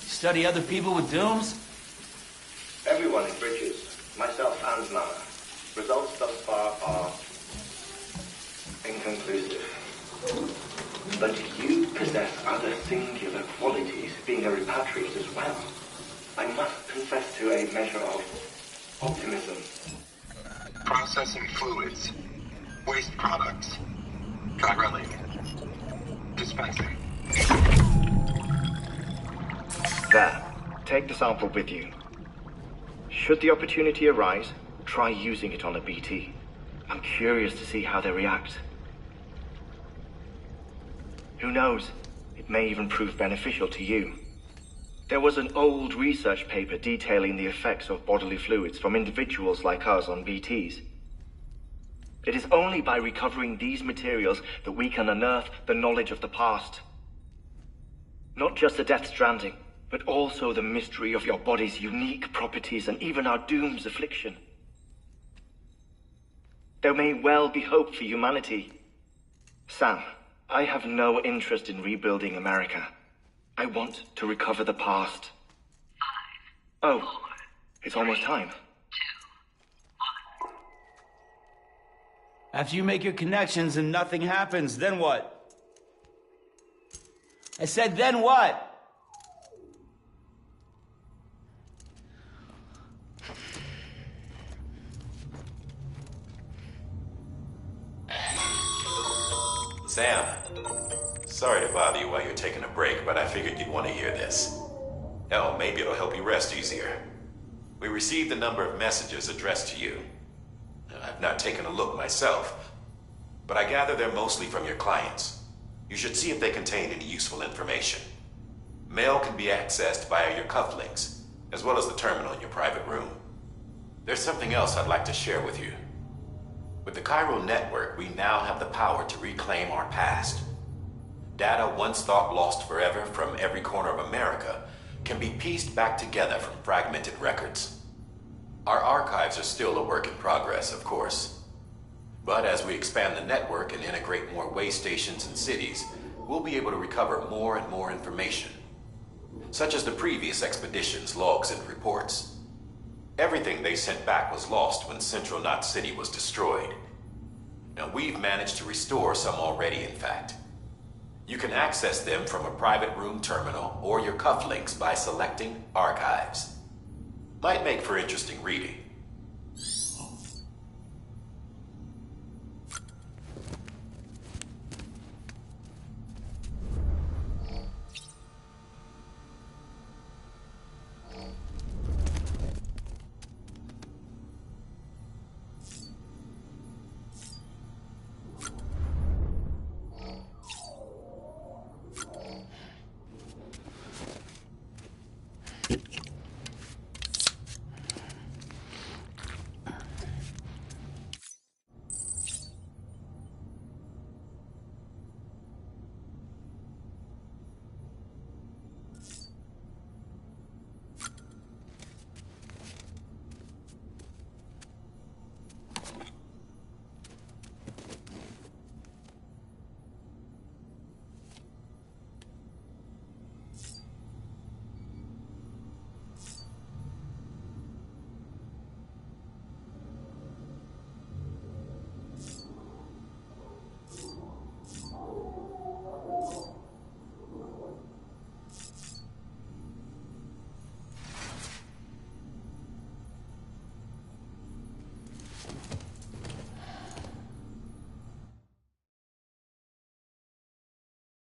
Study other people with dooms?
Everyone in Bridges, myself and Mama. Results thus far are inconclusive. But you possess other singular qualities, being a repatriate as well. I must confess to a measure of optimism.
Processing fluids. Waste products. Drilling. Dispensing.
There. Take the sample with you. Should the opportunity arise, try using it on a BT. I'm curious to see how they react. Who knows? It may even prove beneficial to you. There was an old research paper detailing the effects of bodily fluids from individuals like us on BTs. It is only by recovering these materials that we can unearth the knowledge of the past. Not just the Death Stranding, but also the mystery of your body's unique properties and even our doom's affliction. There may well be hope for humanity. Sam, I have no interest in rebuilding America. I want to recover the past. 5, 4, oh, it's almost time.
2, 1. After you make your connections and nothing happens, then what? I said, then what?
Sam, sorry to bother you while you're taking a break, but I figured you'd want to hear this. Hell, maybe it'll help you rest easier. We received a number of messages addressed to you. I've not taken a look myself, but I gather they're mostly from your clients. You should see if they contain any useful information. Mail can be accessed via your cufflinks, as well as the terminal in your private room. There's something else I'd like to share with you. With the Chiral network, we now have the power to reclaim our past. Data once thought lost forever from every corner of America can be pieced back together from fragmented records. Our archives are still a work in progress, of course. But as we expand the network and integrate more way stations and cities, we'll be able to recover more and more information, such as the previous expedition's logs and reports. Everything they sent back was lost when Central Knot City was destroyed. Now, we've managed to restore some already, in fact. You can access them from a private room terminal or your cufflinks by selecting Archives. Might make for interesting reading.